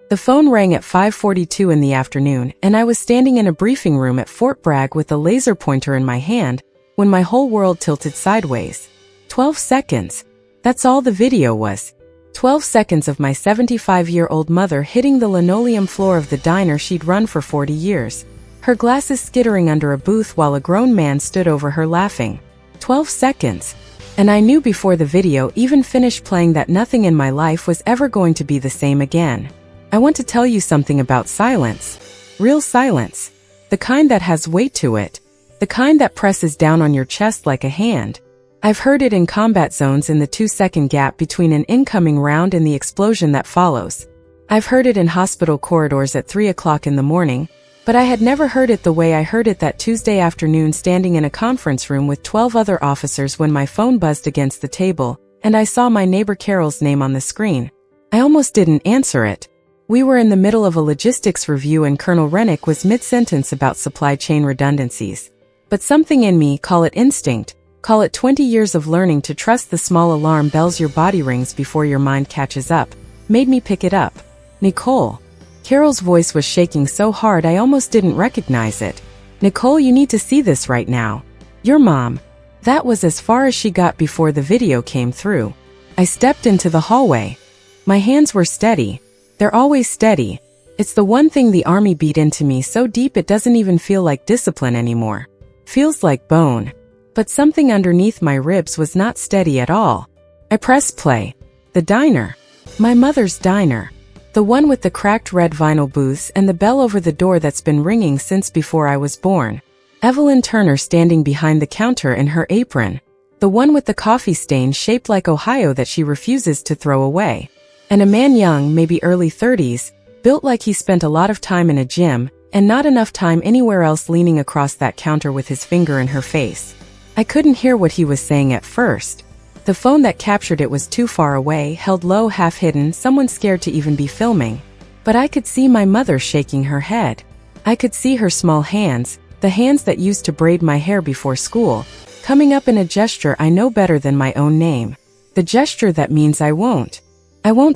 The phone rang at 5:42 in the afternoon, and I was standing in a briefing room at Fort Bragg with a laser pointer in my hand, when my whole world tilted sideways. 12 seconds. That's all the video was. 12 seconds of my 75-year-old mother hitting the linoleum floor of the diner she'd run for 40 years. Her glasses skittering under a booth while a grown man stood over her laughing. 12 seconds. And I knew before the video even finished playing that nothing in my life was ever going to be the same again. I want to tell you something about silence. Real silence. The kind that has weight to it. The kind that presses down on your chest like a hand. I've heard it in combat zones in the 2-second gap between an incoming round and the explosion that follows. I've heard it in hospital corridors at 3 o'clock in the morning, but I had never heard it the way I heard it that Tuesday afternoon standing in a conference room with 12 other officers when my phone buzzed against the table, and I saw my neighbor Carol's name on the screen. I almost didn't answer it. We were in the middle of a logistics review and Colonel Rennick was mid-sentence about supply chain redundancies. But something in me, call it instinct, call it 20 years of learning to trust the small alarm bells your body rings before your mind catches up, made me pick it up. Nicole. Carol's voice was shaking so hard I almost didn't recognize it. Nicole, you need to see this right now. Your mom. That was as far as she got before the video came through. I stepped into the hallway. My hands were steady. They're always steady. It's the one thing the army beat into me so deep it doesn't even feel like discipline anymore. Feels like bone. But something underneath my ribs was not steady at all. I pressed play. The diner. My mother's diner. The one with the cracked red vinyl booths and the bell over the door that's been ringing since before I was born. Evelyn Turner standing behind the counter in her apron. The one with the coffee stain shaped like Ohio that she refuses to throw away. And a man young, maybe early 30s, built like he spent a lot of time in a gym, and not enough time anywhere else leaning across that counter with his finger in her face. I couldn't hear what he was saying at first. The phone that captured it was too far away, held low, half hidden, someone scared to even be filming. But I could see my mother shaking her head. I could see her small hands, the hands that used to braid my hair before school, coming up in a gesture I know better than my own name. The gesture that means I won't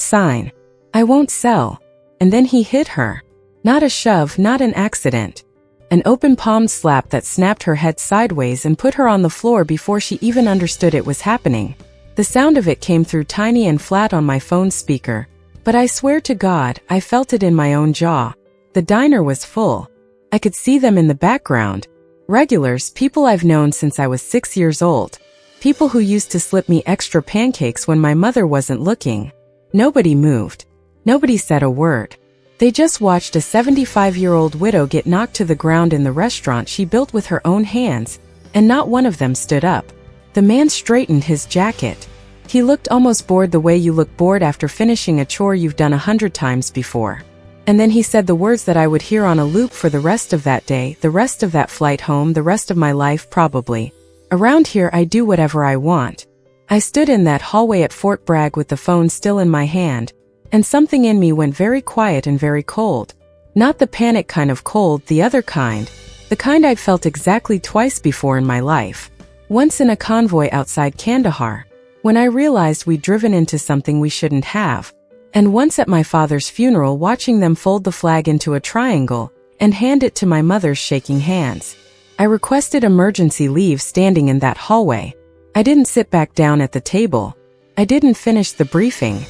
sign. I won't sell. And then he hit her. Not a shove, not an accident. An open-palmed slap that snapped her head sideways and put her on the floor before she even understood it was happening. The sound of it came through tiny and flat on my phone speaker, but I swear to God, I felt it in my own jaw. The diner was full. I could see them in the background. Regulars, people I've known since I was 6 years old. People who used to slip me extra pancakes when my mother wasn't looking. Nobody moved. Nobody said a word. They just watched a 75-year-old widow get knocked to the ground in the restaurant she built with her own hands, and not one of them stood up. The man straightened his jacket. He looked almost bored, the way you look bored after finishing a chore you've done 100 times before. And then he said the words that I would hear on a loop for the rest of that day, the rest of that flight home, the rest of my life probably. Around here I do whatever I want. I stood in that hallway at Fort Bragg with the phone still in my hand, and something in me went very quiet and very cold. Not the panic kind of cold, the other kind. The kind I'd felt exactly twice before in my life. Once in a convoy outside Kandahar, when I realized we'd driven into something we shouldn't have. And once at my father's funeral watching them fold the flag into a triangle and hand it to my mother's shaking hands. I requested emergency leave standing in that hallway. I didn't sit back down at the table. I didn't finish the briefing.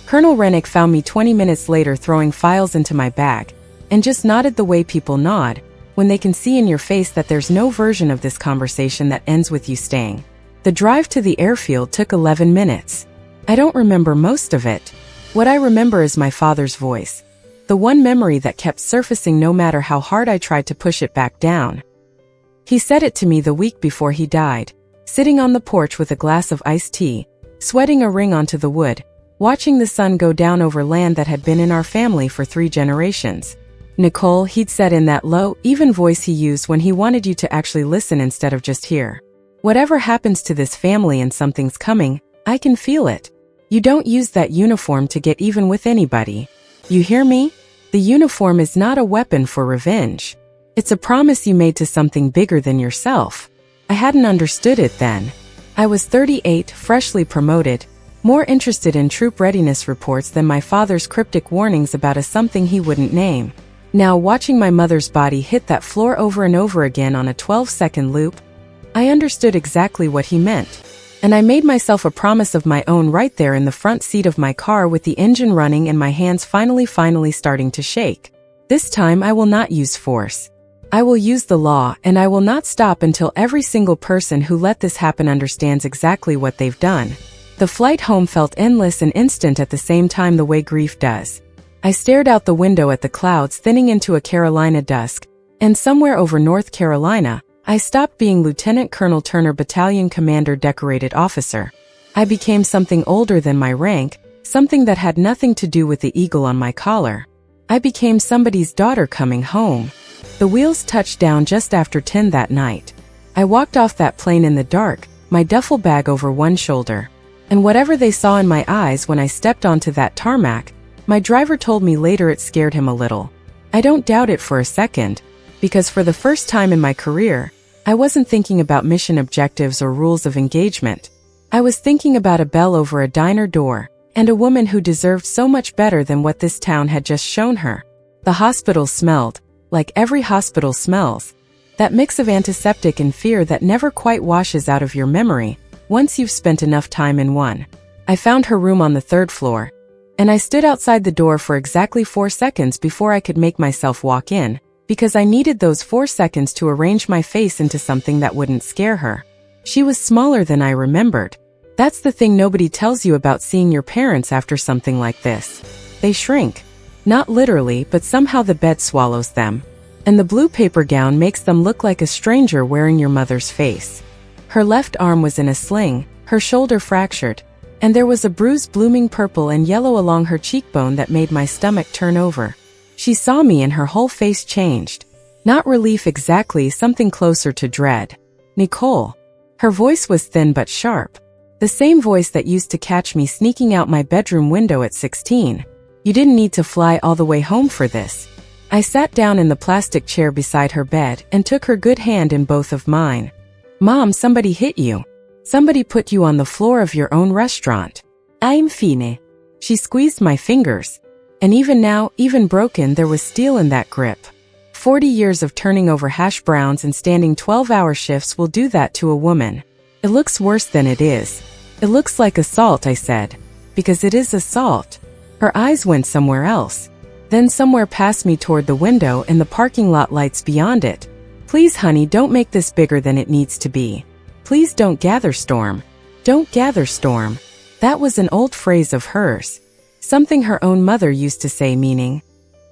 Colonel Rennick found me 20 minutes later throwing files into my bag, and just nodded the way people nod, when they can see in your face that there's no version of this conversation that ends with you staying. The drive to the airfield took 11 minutes. I don't remember most of it. What I remember is my father's voice. The one memory that kept surfacing no matter how hard I tried to push it back down. He said it to me the week before he died. Sitting on the porch with a glass of iced tea, sweating a ring onto the wood, watching the sun go down over land that had been in our family for 3 generations. Nicole, he'd said in that low, even voice he used when he wanted you to actually listen instead of just hear. Whatever happens to this family and something's coming, I can feel it. You don't use that uniform to get even with anybody. You hear me? The uniform is not a weapon for revenge. It's a promise you made to something bigger than yourself. I hadn't understood it then. I was 38, freshly promoted, more interested in troop readiness reports than my father's cryptic warnings about a something he wouldn't name. Now, watching my mother's body hit that floor over and over again on a 12-second loop, I understood exactly what he meant. And I made myself a promise of my own right there in the front seat of my car with the engine running and my hands finally starting to shake. This time I will not use force. I will use the law, and I will not stop until every single person who let this happen understands exactly what they've done. The flight home felt endless and instant at the same time, the way grief does. I stared out the window at the clouds thinning into a Carolina dusk, and somewhere over North Carolina, I stopped being Lieutenant Colonel Turner, Battalion Commander, Decorated Officer. I became something older than my rank, something that had nothing to do with the eagle on my collar. I became somebody's daughter coming home. The wheels touched down just after 10 that night. I walked off that plane in the dark, my duffel bag over one shoulder. And whatever they saw in my eyes when I stepped onto that tarmac, my driver told me later it scared him a little. I don't doubt it for a second, because for the first time in my career, I wasn't thinking about mission objectives or rules of engagement. I was thinking about a bell over a diner door, and a woman who deserved so much better than what this town had just shown her. The hospital smelled, like every hospital smells, that mix of antiseptic and fear that never quite washes out of your memory once you've spent enough time in one. I found her room on the 3rd floor, and I stood outside the door for exactly 4 seconds before I could make myself walk in, because I needed those 4 seconds to arrange my face into something that wouldn't scare her. She was smaller than I remembered. That's the thing nobody tells you about seeing your parents after something like this. They shrink. Not literally, but somehow the bed swallows them. And the blue paper gown makes them look like a stranger wearing your mother's face. Her left arm was in a sling, her shoulder fractured, and there was a bruise blooming purple and yellow along her cheekbone that made my stomach turn over. She saw me and her whole face changed. Not relief exactly, something closer to dread. "Nicole." Her voice was thin but sharp. The same voice that used to catch me sneaking out my bedroom window at 16. "You didn't need to fly all the way home for this." I sat down in the plastic chair beside her bed and took her good hand in both of mine. "Mom, somebody hit you. Somebody put you on the floor of your own restaurant." "I'm fine." She squeezed my fingers. And even now, even broken, there was steel in that grip. 40 years of turning over hash browns and standing 12-hour shifts will do that to a woman. "It looks worse than it is. It looks like assault," I said. "Because it is assault." Her eyes went somewhere else. Then somewhere past me toward the window and the parking lot lights beyond it. "Please, honey, don't make this bigger than it needs to be. Please don't gather storm. Don't gather storm." That was an old phrase of hers. Something her own mother used to say, meaning,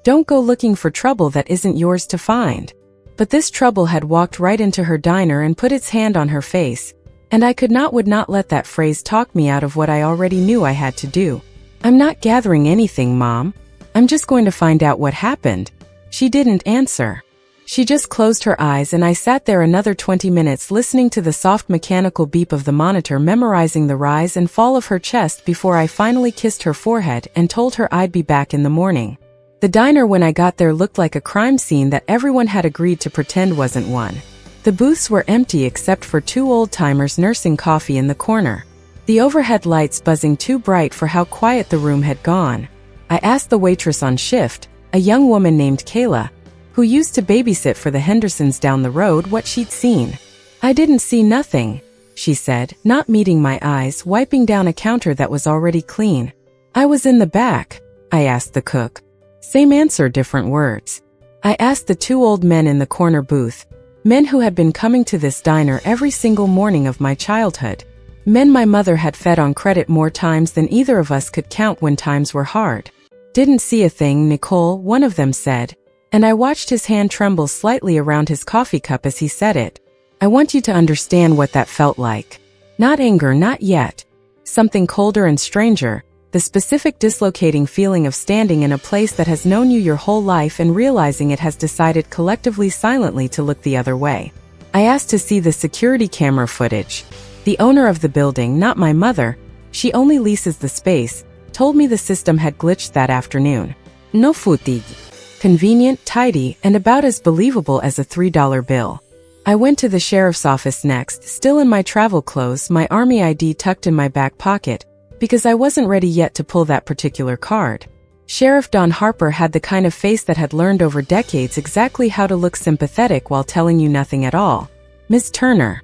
don't go looking for trouble that isn't yours to find. But this trouble had walked right into her diner and put its hand on her face, and I would not let that phrase talk me out of what I already knew I had to do. "I'm not gathering anything, Mom. I'm just going to find out what happened." She didn't answer. She just closed her eyes, and I sat there another 20 minutes listening to the soft mechanical beep of the monitor, memorizing the rise and fall of her chest before I finally kissed her forehead and told her I'd be back in the morning. The diner when I got there looked like a crime scene that everyone had agreed to pretend wasn't one. The booths were empty except for 2 old-timers nursing coffee in the corner. The overhead lights buzzing too bright for how quiet the room had gone. I asked the waitress on shift, a young woman named Kayla, who used to babysit for the Hendersons down the road, what she'd seen. "I didn't see nothing," she said, not meeting my eyes, wiping down a counter that was already clean. "I was in the back," I asked the cook. Same answer, different words. I asked the 2 old men in the corner booth, men who had been coming to this diner every single morning of my childhood. Men my mother had fed on credit more times than either of us could count when times were hard. "Didn't see a thing, Nicole," one of them said, and I watched his hand tremble slightly around his coffee cup as he said it. "I want you to understand what that felt like. Not anger, not yet. Something colder and stranger, the specific dislocating feeling of standing in a place that has known you your whole life and realizing it has decided collectively silently to look the other way." I asked to see the security camera footage. The owner of the building, not my mother, she only leases the space, told me the system had glitched that afternoon. No footage. Convenient, tidy, and about as believable as a $3 bill. I went to the sheriff's office next, still in my travel clothes, my army ID tucked in my back pocket, because I wasn't ready yet to pull that particular card. Sheriff Don Harper had the kind of face that had learned over decades exactly how to look sympathetic while telling you nothing at all. "Ms. Turner."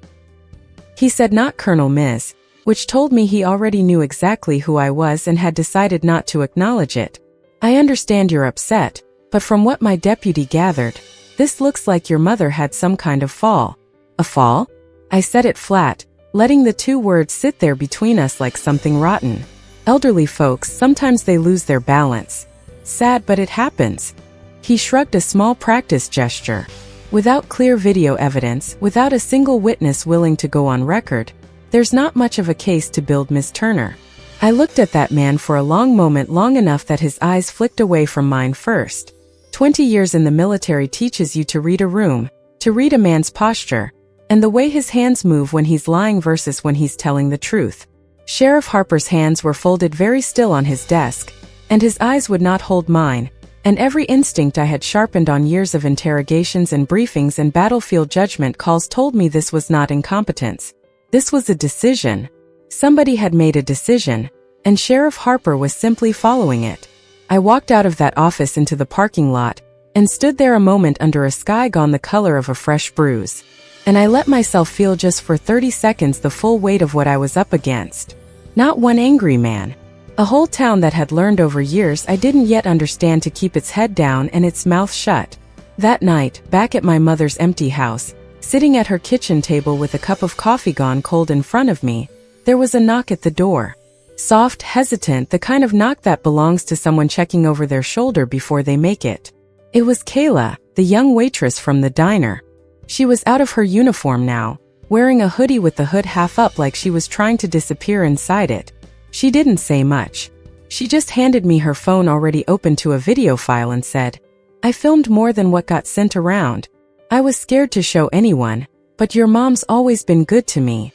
He said, not Colonel Ms., which told me he already knew exactly who I was and had decided not to acknowledge it. "I understand you're upset, but from what my deputy gathered, this looks like your mother had some kind of fall." "A fall?" I said it flat, letting the two words sit there between us like something rotten. "Elderly folks, sometimes they lose their balance. Sad, but it happens." He shrugged a small practice gesture. "Without clear video evidence, without a single witness willing to go on record, there's not much of a case to build, Miss Turner." I looked at that man for a long moment, long enough that his eyes flicked away from mine first. 20 years in the military teaches you to read a room, to read a man's posture, and the way his hands move when he's lying versus when he's telling the truth. Sheriff Harper's hands were folded very still on his desk, and his eyes would not hold mine, and every instinct I had sharpened on years of interrogations and briefings and battlefield judgment calls told me this was not incompetence. This was a decision. Somebody had made a decision, and Sheriff Harper was simply following it. I walked out of that office into the parking lot, and stood there a moment under a sky gone the color of a fresh bruise. And I let myself feel just for 30 seconds the full weight of what I was up against. Not one angry man. A whole town that had learned over years I didn't yet understand to keep its head down and its mouth shut. That night, back at my mother's empty house, sitting at her kitchen table with a cup of coffee gone cold in front of me, there was a knock at the door. Soft, hesitant, the kind of knock that belongs to someone checking over their shoulder before they make it. It was Kayla, the young waitress from the diner. She was out of her uniform now, wearing a hoodie with the hood half up like she was trying to disappear inside it. She didn't say much. She just handed me her phone already open to a video file and said, "I filmed more than what got sent around. I was scared to show anyone, but your mom's always been good to me."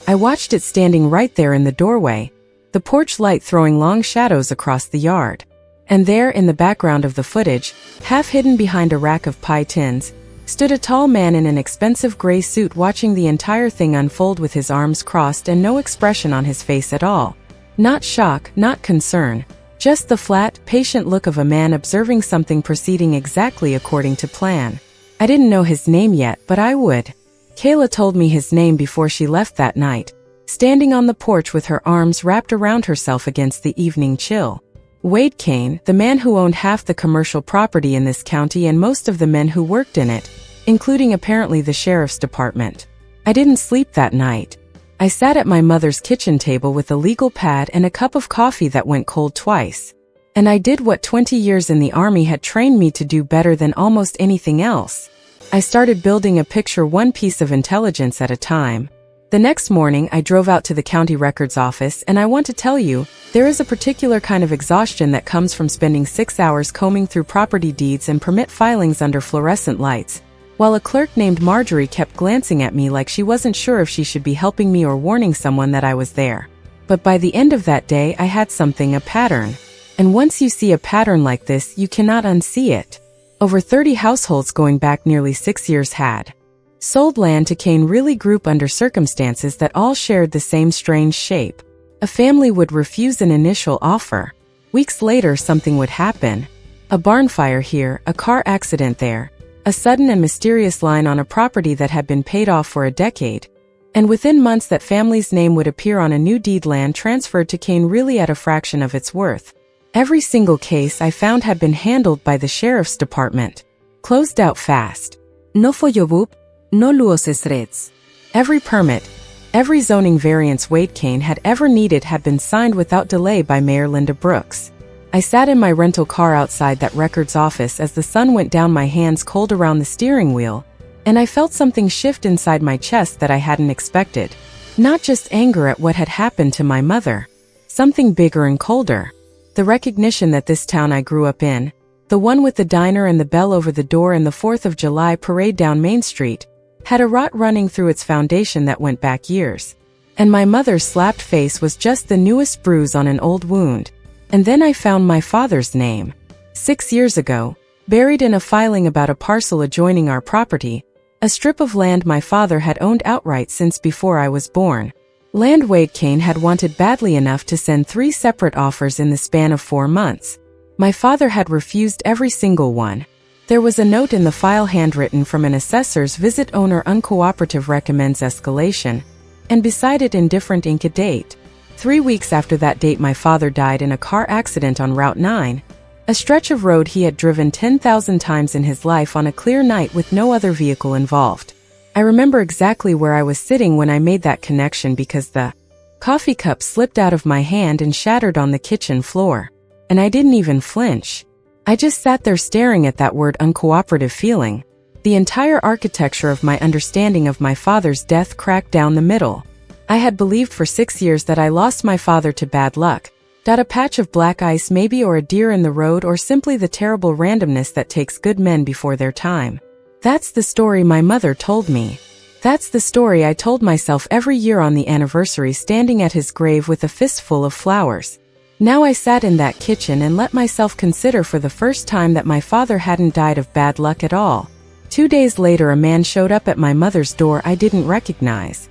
I watched it standing right there in the doorway, the porch light throwing long shadows across the yard. And there in the background of the footage, half hidden behind a rack of pie tins, stood a tall man in an expensive gray suit watching the entire thing unfold with his arms crossed and no expression on his face at all. Not shock, not concern, just the flat, patient look of a man observing something proceeding exactly according to plan. I didn't know his name yet, but I would. Kayla told me his name before she left that night, standing on the porch with her arms wrapped around herself against the evening chill. Wade Kane, the man who owned half the commercial property in this county and most of the men who worked in it, including apparently the sheriff's department. I didn't sleep that night. I sat at my mother's kitchen table with a legal pad and a cup of coffee that went cold twice. And I did what 20 years in the Army had trained me to do better than almost anything else. I started building a picture one piece of intelligence at a time. The next morning I drove out to the county records office, and I want to tell you, there is a particular kind of exhaustion that comes from spending 6 hours combing through property deeds and permit filings under fluorescent lights, while a clerk named Marjorie kept glancing at me like she wasn't sure if she should be helping me or warning someone that I was there. But by the end of that day I had something, a pattern. And once you see a pattern like this, you cannot unsee it. Over 30 households going back nearly 6 years had sold land to Kane really group under circumstances that all shared the same strange shape. A family would refuse an initial offer. Weeks later something would happen. A barn fire here, a car accident there, a sudden and mysterious line on a property that had been paid off for a decade. And within months that family's name would appear on a new deed, land transferred to Kane really at a fraction of its worth. Every single case I found had been handled by the sheriff's department. Closed out fast. No follow-up, no luces reds. Every permit, every zoning variance Wade Kane had ever needed had been signed without delay by Mayor Linda Brooks. I sat in my rental car outside that records office as the sun went down my hands cold around the steering wheel, and I felt something shift inside my chest that I hadn't expected. Not just anger at what had happened to my mother. Something bigger and colder. The recognition that this town I grew up in, the one with the diner and the bell over the door and the 4th of July parade down Main Street, had a rot running through its foundation that went back years. And my mother's slapped face was just the newest bruise on an old wound. And then I found my father's name. 6 years ago, buried in a filing about a parcel adjoining our property, a strip of land my father had owned outright since before I was born. Landwade Kane had wanted badly enough to send 3 separate offers in the span of 4 months. My father had refused every single one. There was a note in the file handwritten from an assessor's visit owner uncooperative recommends escalation, and beside it indifferent ink a date. 3 weeks after that date my father died in a car accident on Route 9, a stretch of road he had driven 10,000 times in his life on a clear night with no other vehicle involved. I remember exactly where I was sitting when I made that connection because the coffee cup slipped out of my hand and shattered on the kitchen floor. And I didn't even flinch. I just sat there staring at that word uncooperative feeling. The entire architecture of my understanding of my father's death cracked down the middle. I had believed for 6 years that I lost my father to bad luck, a patch of black ice maybe, or a deer in the road, or simply the terrible randomness that takes good men before their time. That's the story my mother told me. That's the story I told myself every year on the anniversary, standing at his grave with a fistful of flowers. Now I sat in that kitchen and let myself consider for the first time that my father hadn't died of bad luck at all. 2 days later a man showed up at my mother's door I didn't recognize.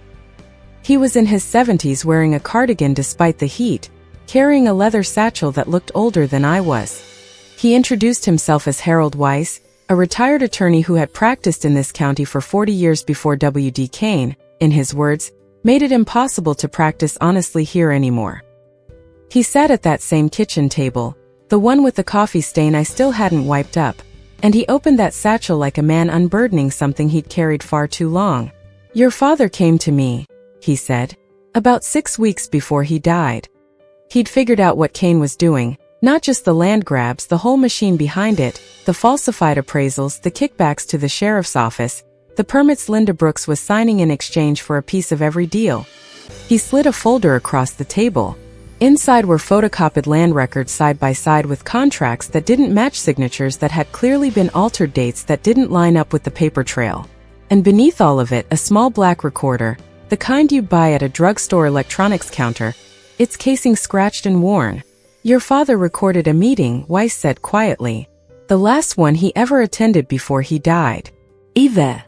He was in his 70s, wearing a cardigan despite the heat, carrying a leather satchel that looked older than I was. He introduced himself as Harold Weiss, a retired attorney who had practiced in this county for 40 years before W.D. Kane, in his words, made it impossible to practice honestly here anymore. He sat at that same kitchen table, the one with the coffee stain I still hadn't wiped up, and he opened that satchel like a man unburdening something he'd carried far too long. "Your father came to me," he said, "about 6 weeks before he died." He'd figured out what Kane was doing, not just the land grabs, the whole machine behind it, the falsified appraisals, the kickbacks to the sheriff's office, the permits Linda Brooks was signing in exchange for a piece of every deal. He slid a folder across the table. Inside were photocopied land records side by side with contracts that didn't match, signatures that had clearly been altered, dates that didn't line up with the paper trail. And beneath all of it, a small black recorder, the kind you'd buy at a drugstore electronics counter, its casing scratched and worn. "Your father recorded a meeting," Weiss said quietly. "The last one he ever attended before he died. Eva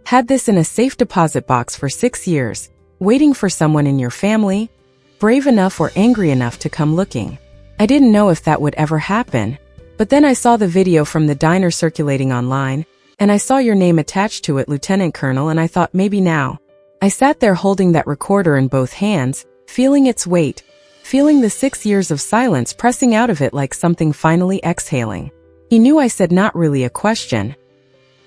had this in a safe deposit box for 6 years, waiting for someone in your family, brave enough or angry enough to come looking." I didn't know if that would ever happen, but then I saw the video from the diner circulating online, and I saw your name attached to it, Lieutenant Colonel, and I thought maybe now. I sat there holding that recorder in both hands, feeling its weight, feeling the 6 years of silence pressing out of it like something finally exhaling. He knew, I said, not really a question.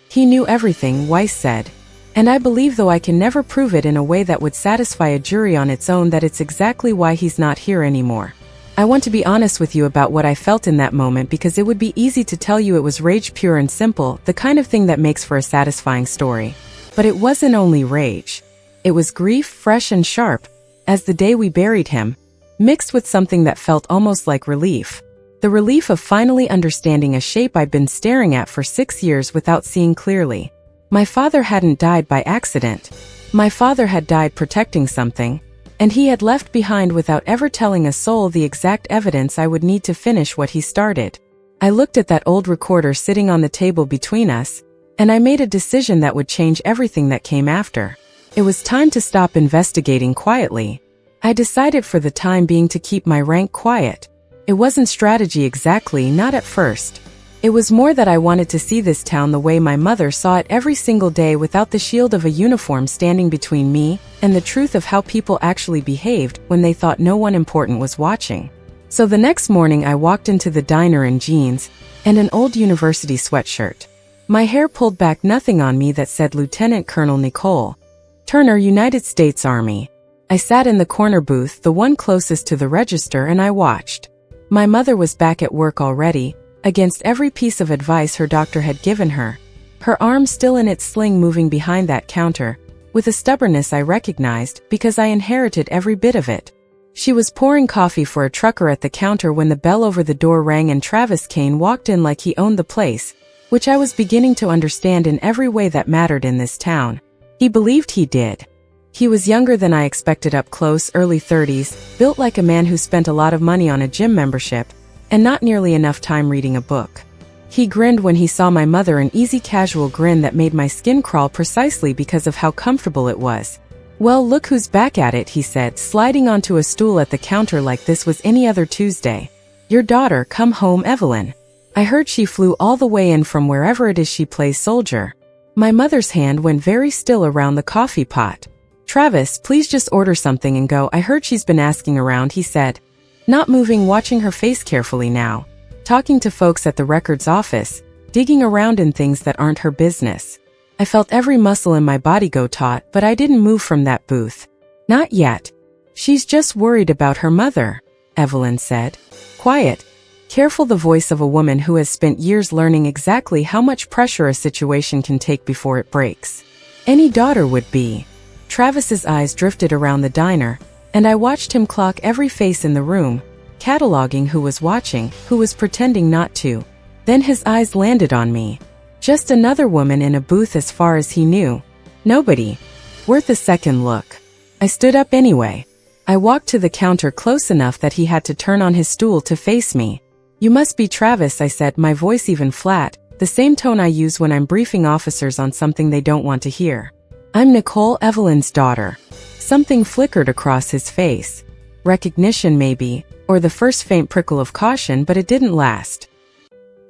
"He knew everything," Weiss said. "And I believe, though I can never prove it in a way that would satisfy a jury on its own, that it's exactly why he's not here anymore. I want to be honest with you about what I felt in that moment, because it would be easy to tell you it was rage, pure and simple, the kind of thing that makes for a satisfying story. But it wasn't only rage. It was grief, fresh and sharp, as the day we buried him, mixed with something that felt almost like relief. The relief of finally understanding a shape I'd been staring at for 6 years without seeing clearly. My father hadn't died by accident. My father had died protecting something, and he had left behind without ever telling a soul the exact evidence I would need to finish what he started. I looked at that old recorder sitting on the table between us, and I made a decision that would change everything that came after. It was time to stop investigating quietly. I decided for the time being to keep my rank quiet. It wasn't strategy exactly, not at first. It was more that I wanted to see this town the way my mother saw it every single day, without the shield of a uniform standing between me and the truth of how people actually behaved when they thought no one important was watching. So the next morning I walked into the diner in jeans and an old university sweatshirt. My hair pulled back, nothing on me that said Lieutenant Colonel Nicole Turner, United States Army. I sat in the corner booth, the one closest to the register, and I watched. My mother was back at work already, against every piece of advice her doctor had given her, her arm still in its sling, moving behind that counter, with a stubbornness I recognized because I inherited every bit of it. She was pouring coffee for a trucker at the counter when the bell over the door rang and Travis Kane walked in like he owned the place, which I was beginning to understand in every way that mattered in this town. He believed he did. He was younger than I expected, up close, early 30s, built like a man who spent a lot of money on a gym membership, and not nearly enough time reading a book. He grinned when he saw my mother, an easy casual grin that made my skin crawl precisely because of how comfortable it was. Well, look who's back at it, he said, sliding onto a stool at the counter like this was any other Tuesday. Your daughter, come home, Evelyn. I heard she flew all the way in from wherever it is she plays soldier. My mother's hand went very still around the coffee pot. Travis, please just order something and go. I heard she's been asking around, he said. Not moving, watching her face carefully now. Talking to folks at the records office, digging around in things that aren't her business. I felt every muscle in my body go taut, but I didn't move from that booth. Not yet. She's just worried about her mother, Evelyn said. Quiet. Careful, the voice of a woman who has spent years learning exactly how much pressure a situation can take before it breaks. Any daughter would be. Travis's eyes drifted around the diner, and I watched him clock every face in the room, cataloging who was watching, who was pretending not to. Then his eyes landed on me. Just another woman in a booth as far as he knew. Nobody. Worth a second look. I stood up anyway. I walked to the counter close enough that he had to turn on his stool to face me. You must be Travis, I said, my voice even flat, the same tone I use when I'm briefing officers on something they don't want to hear. I'm Nicole, Evelyn's daughter. Something flickered across his face. Recognition maybe, or the first faint prickle of caution, but it didn't last.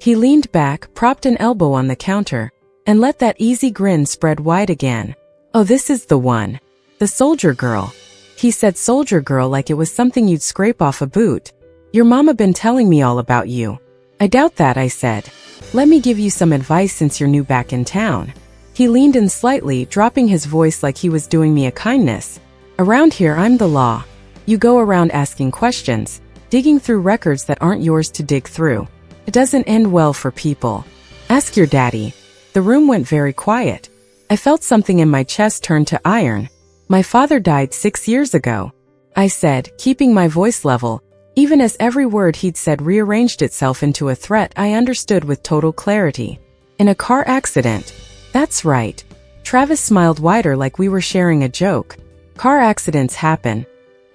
He leaned back, propped an elbow on the counter, and let that easy grin spread wide again. Oh, this is the one. The soldier girl. He said soldier girl like it was something you'd scrape off a boot. Your mama been telling me all about you. I doubt that, I said. Let me give you some advice since you're new back in town. He leaned in slightly, dropping his voice like he was doing me a kindness. Around here, I'm the law. You go around asking questions, digging through records that aren't yours to dig through. It doesn't end well for people. Ask your daddy. The room went very quiet. I felt something in my chest turn to iron. My father died 6 years ago, I said, keeping my voice level, even as every word he'd said rearranged itself into a threat I understood with total clarity. In a car accident. That's right. Travis smiled wider like we were sharing a joke. Car accidents happen.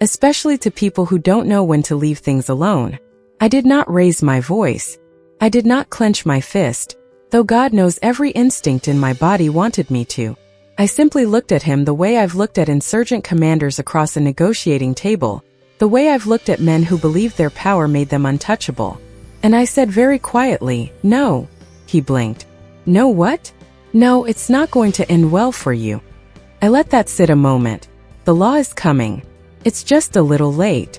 Especially to people who don't know when to leave things alone. I did not raise my voice. I did not clench my fist, though God knows every instinct in my body wanted me to. I simply looked at him the way I've looked at insurgent commanders across a negotiating table, the way I've looked at men who believed their power made them untouchable. And I said very quietly, no. He blinked. No what? No, it's not going to end well for you. I let that sit a moment. The law is coming. It's just a little late.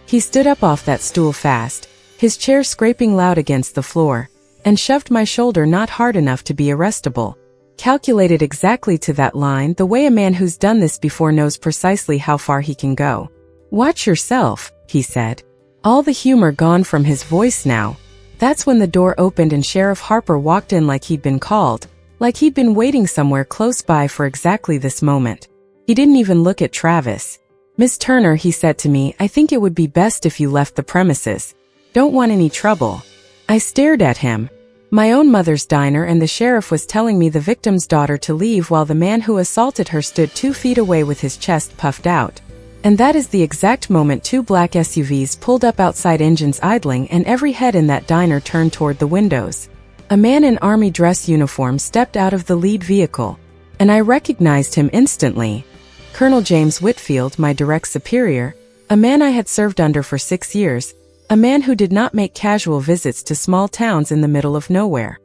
He stood up off that stool fast, his chair scraping loud against the floor, and shoved my shoulder not hard enough to be arrestable. Calculated exactly to that line, the way a man who's done this before knows precisely how far he can go. Watch yourself, he said. All the humor gone from his voice now. That's when the door opened and Sheriff Harper walked in like he'd been called, like he'd been waiting somewhere close by for exactly this moment. He didn't even look at Travis. Miss Turner, he said to me, I think it would be best if you left the premises. Don't want any trouble. I stared at him. My own mother's diner, and the sheriff was telling me the victim's daughter to leave while the man who assaulted her stood 2 feet away with his chest puffed out. And that is the exact moment 2 black SUVs pulled up outside, engines idling, and every head in that diner turned toward the windows. A man in army dress uniform stepped out of the lead vehicle, and I recognized him instantly. Colonel James Whitfield, my direct superior, a man I had served under for 6 years, a man who did not make casual visits to small towns in the middle of nowhere.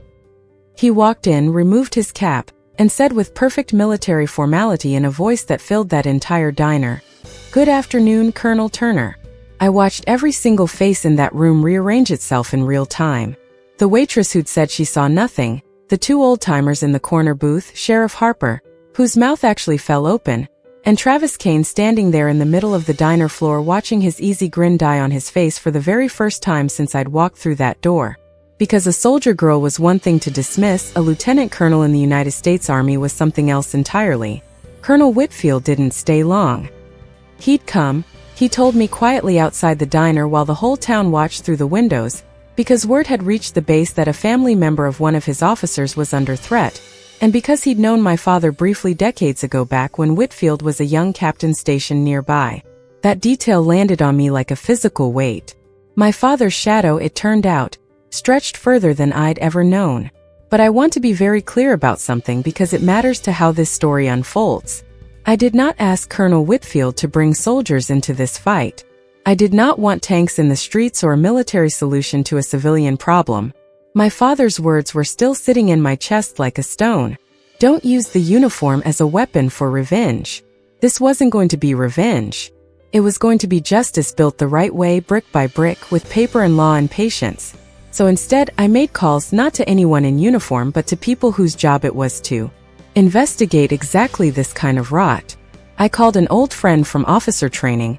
He walked in, removed his cap, and said with perfect military formality in a voice that filled that entire diner, "Good afternoon, Colonel Turner." I watched every single face in that room rearrange itself in real time. The waitress who'd said she saw nothing, the 2 old-timers in the corner booth, Sheriff Harper, whose mouth actually fell open, and Travis Kane standing there in the middle of the diner floor watching his easy grin die on his face for the very first time since I'd walked through that door. Because a soldier girl was one thing to dismiss, a lieutenant colonel in the United States Army was something else entirely. Colonel Whitfield didn't stay long. He'd come, he told me quietly outside the diner while the whole town watched through the windows, because word had reached the base that a family member of one of his officers was under threat, and because he'd known my father briefly decades ago back when Whitfield was a young captain stationed nearby. That detail landed on me like a physical weight. My father's shadow, it turned out, stretched further than I'd ever known. But I want to be very clear about something because it matters to how this story unfolds. I did not ask Colonel Whitfield to bring soldiers into this fight. I did not want tanks in the streets or a military solution to a civilian problem. My father's words were still sitting in my chest like a stone. Don't use the uniform as a weapon for revenge. This wasn't going to be revenge. It was going to be justice built the right way, brick by brick, with paper and law and patience. So instead, I made calls not to anyone in uniform but to people whose job it was to investigate exactly this kind of rot. I called an old friend from officer training,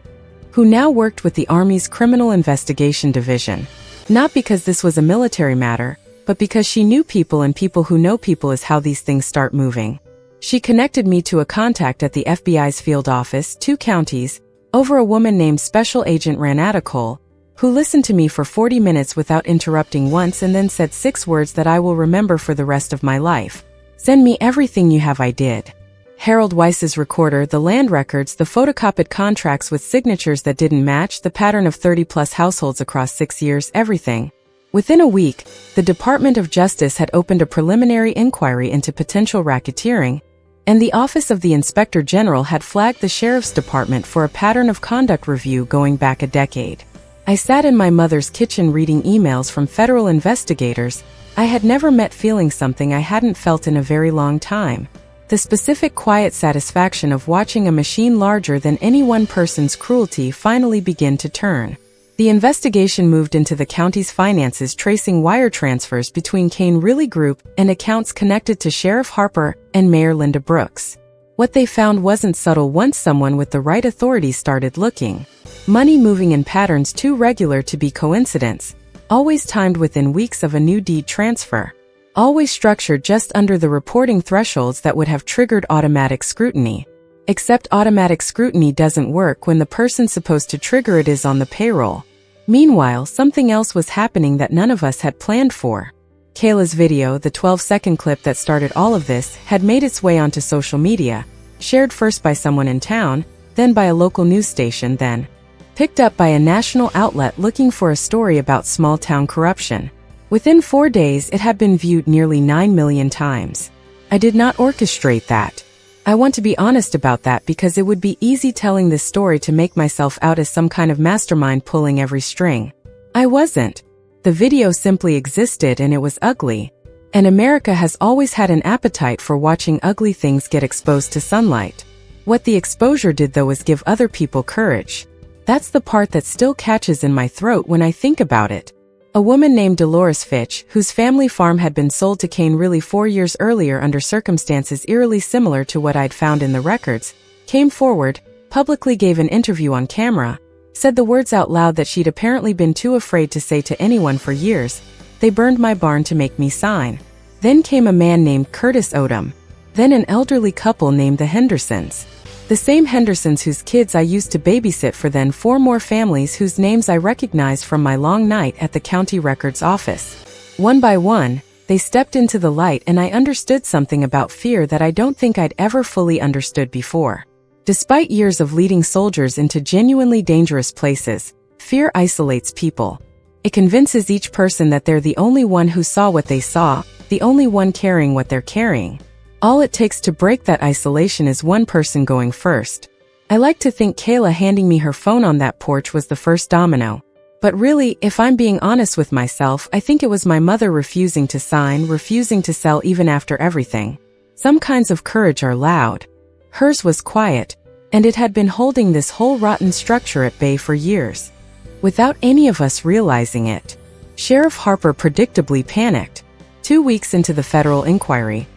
who now worked with the Army's Criminal Investigation Division. Not because this was a military matter, but because she knew people, and people who know people is how these things start moving. She connected me to a contact at the FBI's field office, 2 counties, over a woman named Special Agent Ranata Cole, who listened to me for 40 minutes without interrupting once and then said 6 words that I will remember for the rest of my life. Send me everything you have. I did. Harold Weiss's recorder, the land records, the photocopied contracts with signatures that didn't match, the pattern of 30-plus households across 6 years, everything. Within a week, the Department of Justice had opened a preliminary inquiry into potential racketeering, and the Office of the Inspector General had flagged the Sheriff's Department for a pattern of conduct review going back a decade. I sat in my mother's kitchen reading emails from federal investigators. I had never met feeling something I hadn't felt in a very long time. The specific quiet satisfaction of watching a machine larger than any one person's cruelty finally begin to turn. The investigation moved into the county's finances, tracing wire transfers between Kane Riley Group and accounts connected to Sheriff Harper and Mayor Linda Brooks. What they found wasn't subtle once someone with the right authority started looking. Money moving in patterns too regular to be coincidence, always timed within weeks of a new deed transfer. Always structured just under the reporting thresholds that would have triggered automatic scrutiny. Except automatic scrutiny doesn't work when the person supposed to trigger it is on the payroll. Meanwhile, something else was happening that none of us had planned for. Kayla's video, the 12-second clip that started all of this, had made its way onto social media, shared first by someone in town, then by a local news station, then picked up by a national outlet looking for a story about small-town corruption. Within 4 days, it had been viewed nearly 9 million times. I did not orchestrate that. I want to be honest about that because it would be easy telling this story to make myself out as some kind of mastermind pulling every string. I wasn't. The video simply existed and it was ugly. And America has always had an appetite for watching ugly things get exposed to sunlight. What the exposure did though was give other people courage. That's the part that still catches in my throat when I think about it. A woman named Dolores Fitch, whose family farm had been sold to Kane Riley 4 years earlier under circumstances eerily similar to what I'd found in the records, came forward, publicly gave an interview on camera, said the words out loud that she'd apparently been too afraid to say to anyone for years. They burned my barn to make me sign. Then came a man named Curtis Odom. Then an elderly couple named the Hendersons. The same Hendersons whose kids I used to babysit for, then 4 more families whose names I recognized from my long night at the county records office. One by one, they stepped into the light and I understood something about fear that I don't think I'd ever fully understood before. Despite years of leading soldiers into genuinely dangerous places, fear isolates people. It convinces each person that they're the only one who saw what they saw, the only one carrying what they're carrying. All it takes to break that isolation is one person going first. I like to think Kayla handing me her phone on that porch was the first domino. But really, if I'm being honest with myself, I think it was my mother refusing to sign, refusing to sell even after everything. Some kinds of courage are loud. Hers was quiet, and it had been holding this whole rotten structure at bay for years. Without any of us realizing it. Sheriff Harper predictably panicked. 2 weeks into the federal inquiry,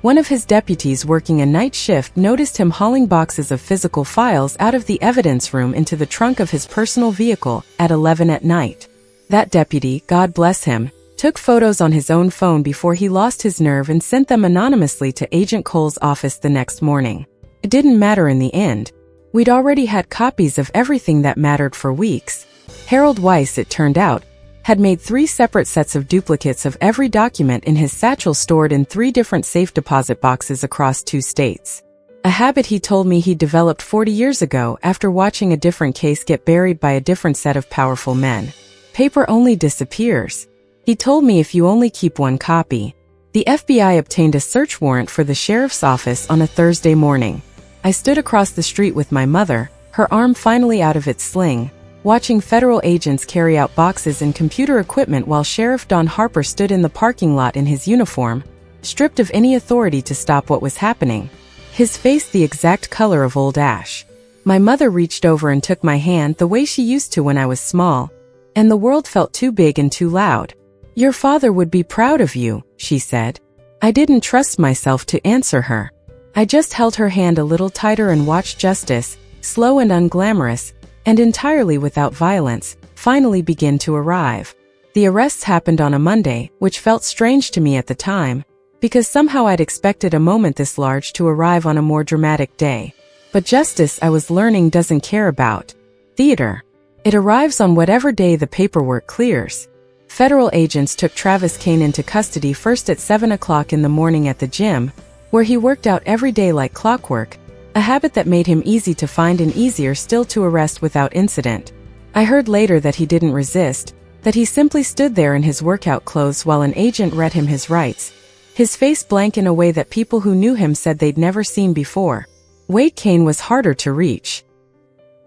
one of his deputies working a night shift noticed him hauling boxes of physical files out of the evidence room into the trunk of his personal vehicle at 11 at night. That deputy, God bless him, took photos on his own phone before he lost his nerve and sent them anonymously to Agent Cole's office the next morning. It didn't matter in the end. We'd already had copies of everything that mattered for weeks. Harold Weiss, it turned out, had made 3 separate sets of duplicates of every document in his satchel stored in 3 different safe deposit boxes across 2 states. A habit he told me he developed 40 years ago after watching a different case get buried by a different set of powerful men. Paper only disappears. He told me if you only keep 1 copy. The FBI obtained a search warrant for the sheriff's office on a Thursday morning. I stood across the street with my mother, her arm finally out of its sling, watching federal agents carry out boxes and computer equipment while Sheriff Don Harper stood in the parking lot in his uniform, stripped of any authority to stop what was happening. His face the exact color of old ash. My mother reached over and took my hand the way she used to when I was small, and the world felt too big and too loud. "Your father would be proud of you," she said. I didn't trust myself to answer her. I just held her hand a little tighter and watched justice, slow and unglamorous, and entirely without violence, finally begin to arrive. The arrests happened on a Monday, which felt strange to me at the time, because somehow I'd expected a moment this large to arrive on a more dramatic day. But justice, I was learning, doesn't care about theater. It arrives on whatever day the paperwork clears. Federal agents took Travis Kane into custody first at 7 o'clock in the morning at the gym, where he worked out every day like clockwork, a habit that made him easy to find and easier still to arrest without incident. I heard later that he didn't resist, that he simply stood there in his workout clothes while an agent read him his rights, his face blank in a way that people who knew him said they'd never seen before. Wade Kane was harder to reach.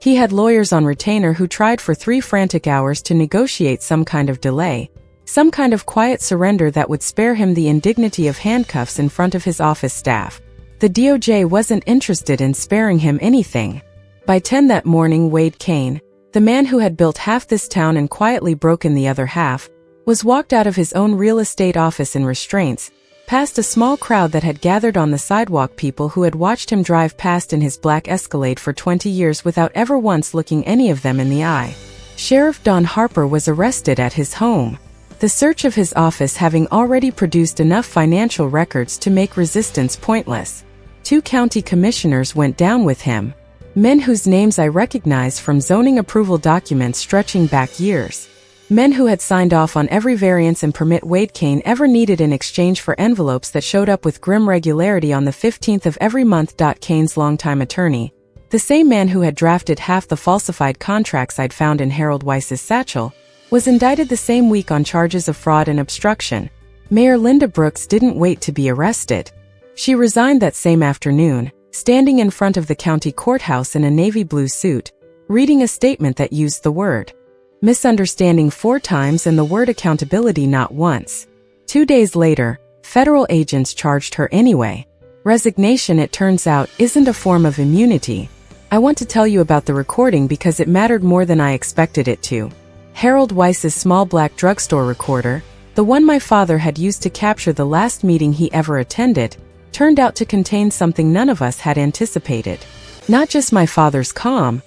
He had lawyers on retainer who tried for 3 frantic hours to negotiate some kind of delay, some kind of quiet surrender that would spare him the indignity of handcuffs in front of his office staff. The DOJ wasn't interested in sparing him anything. By 10 that morning, Wade Kane, the man who had built half this town and quietly broken the other half, was walked out of his own real estate office in restraints, past a small crowd that had gathered on the sidewalk, people who had watched him drive past in his black Escalade for 20 years without ever once looking any of them in the eye. Sheriff Don Harper was arrested at his home, the search of his office having already produced enough financial records to make resistance pointless. 2 county commissioners went down with him, men whose names I recognized from zoning approval documents stretching back years. Men who had signed off on every variance and permit Wade Kane ever needed in exchange for envelopes that showed up with grim regularity on the 15th of every month. Kane's longtime attorney, the same man who had drafted half the falsified contracts I'd found in Harold Weiss's satchel, was indicted the same week on charges of fraud and obstruction. Mayor Linda Brooks didn't wait to be arrested. She resigned that same afternoon, standing in front of the county courthouse in a navy blue suit, reading a statement that used the word misunderstanding 4 times and the word accountability not once. 2 days later, federal agents charged her anyway. Resignation, it turns out, isn't a form of immunity. I want to tell you about the recording because it mattered more than I expected it to. Harold Weiss's small black drugstore recorder, the one my father had used to capture the last meeting he ever attended, turned out to contain something none of us had anticipated. Not just my father's calm,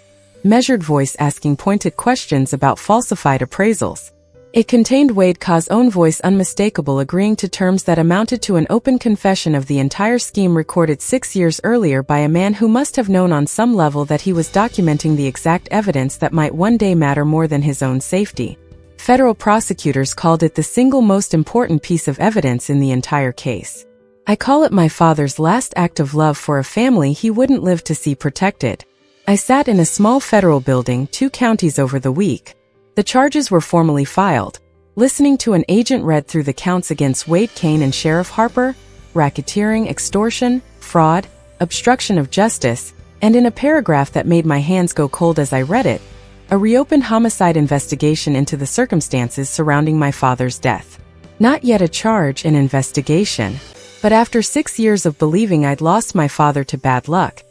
measured voice asking pointed questions about falsified appraisals. It contained Wade K's own voice, unmistakable, agreeing to terms that amounted to an open confession of the entire scheme recorded 6 years earlier by a man who must have known on some level that he was documenting the exact evidence that might one day matter more than his own safety. Federal prosecutors called it the single most important piece of evidence in the entire case. I call it my father's last act of love for a family he wouldn't live to see protected. I sat in a small federal building 2 counties over the week. The charges were formally filed, listening to an agent read through the counts against Wade Kane and Sheriff Harper: racketeering, extortion, fraud, obstruction of justice, and in a paragraph that made my hands go cold as I read it, a reopened homicide investigation into the circumstances surrounding my father's death. Not yet a charge, an investigation. But after 6 years of believing I'd lost my father to bad luck,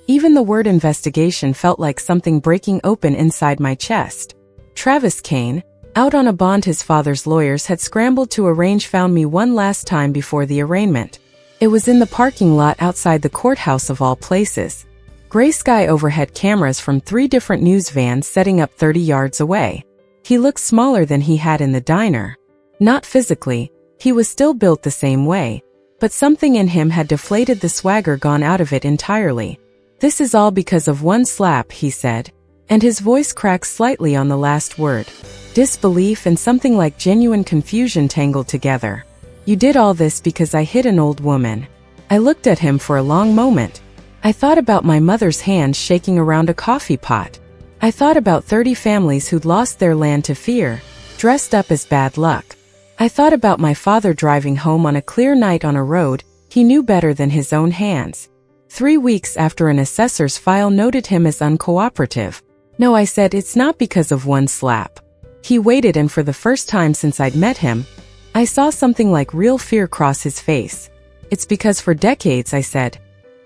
even the word investigation felt like something breaking open inside my chest. Travis Kane, out on a bond his father's lawyers had scrambled to arrange, found me one last time before the arraignment. It was in the parking lot outside the courthouse of all places. Gray sky overhead, cameras from 3 different news vans setting up 30 yards away. He looked smaller than he had in the diner. Not physically, he was still built the same way, but something in him had deflated, the swagger gone out of it entirely. "This is all because of one slap," he said, and his voice cracked slightly on the last word. Disbelief and something like genuine confusion tangled together. "You did all this because I hit an old woman." I looked at him for a long moment. I thought about my mother's hands shaking around a coffee pot. I thought about 30 families who'd lost their land to fear, dressed up as bad luck. I thought about my father driving home on a clear night on a road he knew better than his own hands. 3 weeks after an assessor's file noted him as uncooperative. No, I said, it's not because of one slap. He waited, and for the first time since I'd met him, I saw something like real fear cross his face. It's because for decades, I said,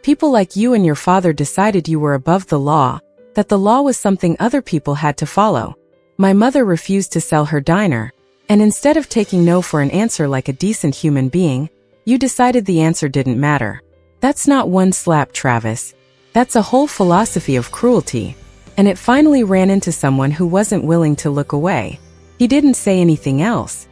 people like you and your father decided you were above the law, that the law was something other people had to follow. My mother refused to sell her diner, and instead of taking no for an answer like a decent human being, you decided the answer didn't matter. That's not one slap, Travis. That's a whole philosophy of cruelty. And it finally ran into someone who wasn't willing to look away. He didn't say anything else.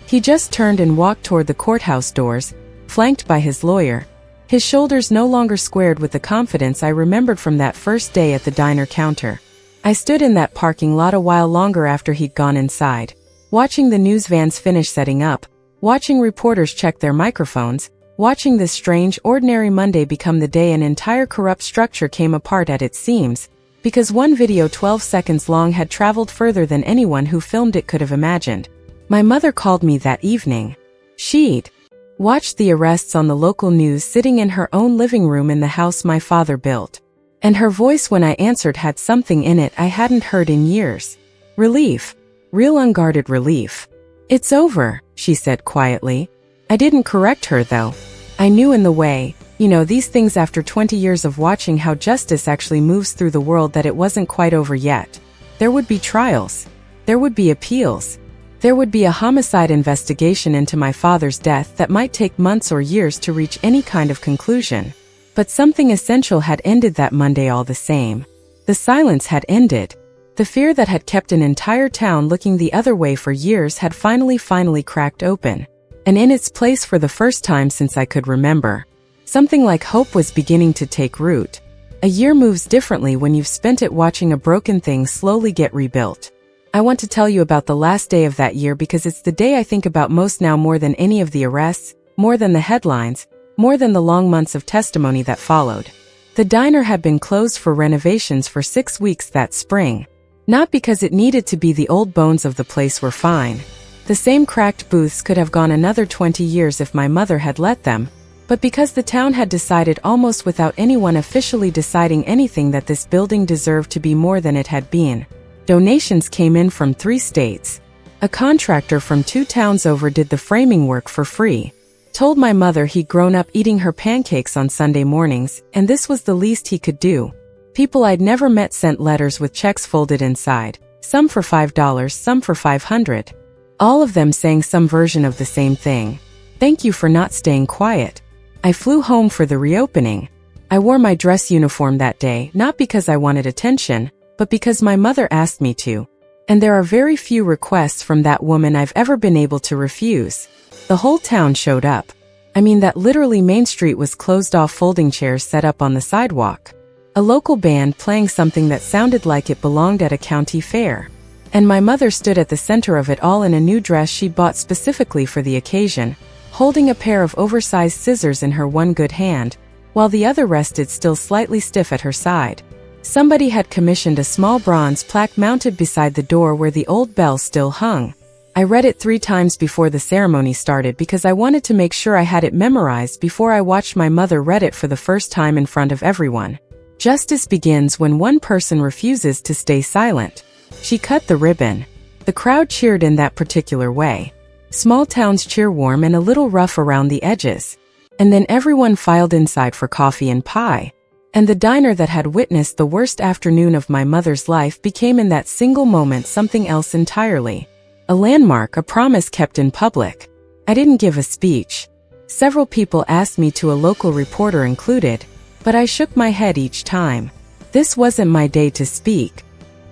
He just turned and walked toward the courthouse doors, flanked by his lawyer, his shoulders no longer squared with the confidence I remembered from that first day at the diner counter. I stood in that parking lot a while longer after he'd gone inside, watching the news vans finish setting up, watching reporters check their microphones, watching this strange, ordinary Monday become the day an entire corrupt structure came apart at its seams, because one video 12 seconds long had traveled further than anyone who filmed it could have imagined. My mother called me that evening. She'd watched the arrests on the local news sitting in her own living room in the house my father built. And her voice when I answered had something in it I hadn't heard in years. Relief. Real unguarded relief. It's over, she said quietly. I didn't correct her though. I knew in the way, these things after 20 years of watching how justice actually moves through the world, that it wasn't quite over yet. There would be trials. There would be appeals. There would be a homicide investigation into my father's death that might take months or years to reach any kind of conclusion. But something essential had ended that Monday all the same. The silence had ended. The fear that had kept an entire town looking the other way for years had finally cracked open. And in its place, for the first time since I could remember, something like hope was beginning to take root. A year moves differently when you've spent it watching a broken thing slowly get rebuilt. I want to tell you about the last day of that year because it's the day I think about most now, more than any of the arrests, more than the headlines, more than the long months of testimony that followed. The diner had been closed for renovations for 6 weeks that spring. Not because it needed to be. The old bones of the place were fine. The same cracked booths could have gone another 20 years if my mother had let them, but because the town had decided, almost without anyone officially deciding anything, that this building deserved to be more than it had been. Donations came in from 3 states. A contractor from 2 towns over did the framing work for free. Told my mother he'd grown up eating her pancakes on Sunday mornings, and this was the least he could do. People I'd never met sent letters with checks folded inside, some for $5, some for $500. All of them saying some version of the same thing. Thank you for not staying quiet. I flew home for the reopening. I wore my dress uniform that day, not because I wanted attention, but because my mother asked me to. And there are very few requests from that woman I've ever been able to refuse. The whole town showed up. I mean, that literally Main Street was closed off, folding chairs set up on the sidewalk. A local band playing something that sounded like it belonged at a county fair. And my mother stood at the center of it all in a new dress she'd bought specifically for the occasion, holding a pair of oversized scissors in her one good hand, while the other rested still slightly stiff at her side. Somebody had commissioned a small bronze plaque mounted beside the door where the old bell still hung. I read it 3 times before the ceremony started because I wanted to make sure I had it memorized before I watched my mother read it for the first time in front of everyone. Justice begins when one person refuses to stay silent. She cut the ribbon. The crowd cheered in that particular way. Small towns cheer warm and a little rough around the edges. And then everyone filed inside for coffee and pie. And the diner that had witnessed the worst afternoon of my mother's life became in that single moment something else entirely. A landmark, a promise kept in public. I didn't give a speech. Several people asked me to, a local reporter included, but I shook my head each time. This wasn't my day to speak.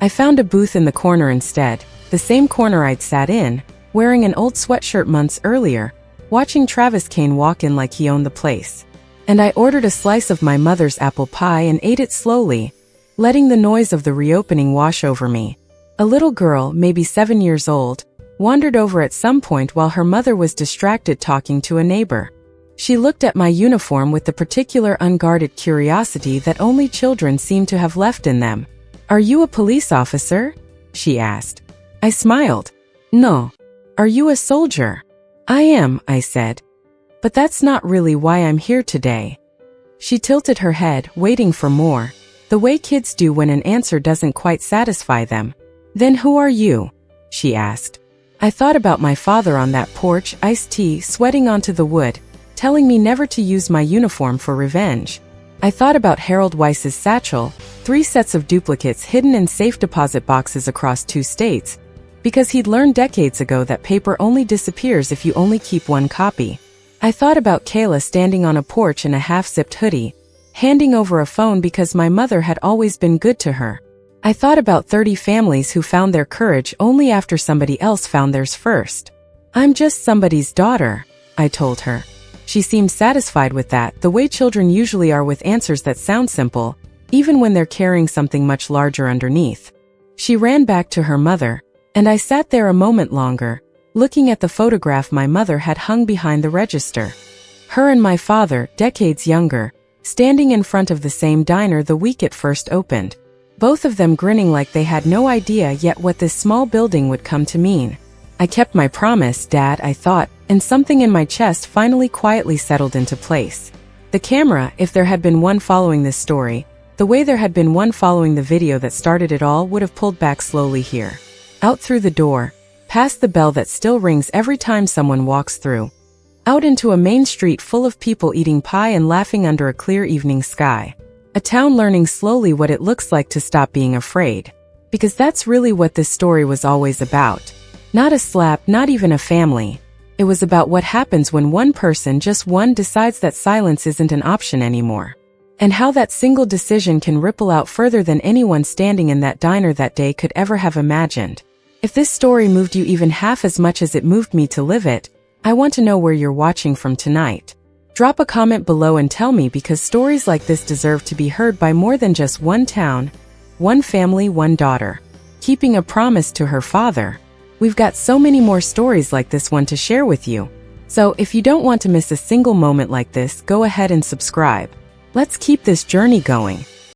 I found a booth in the corner instead, the same corner I'd sat in, wearing an old sweatshirt months earlier, watching Travis Kane walk in like he owned the place. And I ordered a slice of my mother's apple pie and ate it slowly, letting the noise of the reopening wash over me. A little girl, maybe 7 years old, wandered over at some point while her mother was distracted talking to a neighbor. She looked at my uniform with the particular unguarded curiosity that only children seem to have left in them. "Are you a police officer?" she asked. I smiled. "No." "Are you a soldier?" "I am," I said. "But that's not really why I'm here today." She tilted her head, waiting for more, the way kids do when an answer doesn't quite satisfy them. Then who are you? She asked. I thought about my father on that porch, iced tea sweating onto the wood, telling me never to use my uniform for revenge. I thought about Harold Weiss's satchel, 3 sets of duplicates hidden in safe deposit boxes across 2 states, because he'd learned decades ago that paper only disappears if you only keep 1 copy. I thought about Kayla standing on a porch in a half-zipped hoodie, handing over a phone because my mother had always been good to her. I thought about 30 families who found their courage only after somebody else found theirs first. I'm just somebody's daughter, I told her. She seemed satisfied with that, the way children usually are with answers that sound simple, even when they're carrying something much larger underneath. She ran back to her mother, and I sat there a moment longer, looking at the photograph my mother had hung behind the register. Her and my father, decades younger, standing in front of the same diner the week it first opened. Both of them grinning like they had no idea yet what this small building would come to mean. I kept my promise, Dad, I thought, and something in my chest finally quietly settled into place. The camera, if there had been one following this story, the way there had been one following the video that started it all, would have pulled back slowly here. Out through the door, past the bell that still rings every time someone walks through. Out into a main street full of people eating pie and laughing under a clear evening sky. A town learning slowly what it looks like to stop being afraid. Because that's really what this story was always about. Not a slap, not even a family. It was about what happens when one person, just one, decides that silence isn't an option anymore. And how that single decision can ripple out further than anyone standing in that diner that day could ever have imagined. If this story moved you even half as much as it moved me to live it, I want to know where you're watching from tonight. Drop a comment below and tell me, because stories like this deserve to be heard by more than just one town, one family, one daughter, keeping a promise to her father. We've got so many more stories like this one to share with you. So if you don't want to miss a single moment like this, go ahead and subscribe. Let's keep this journey going.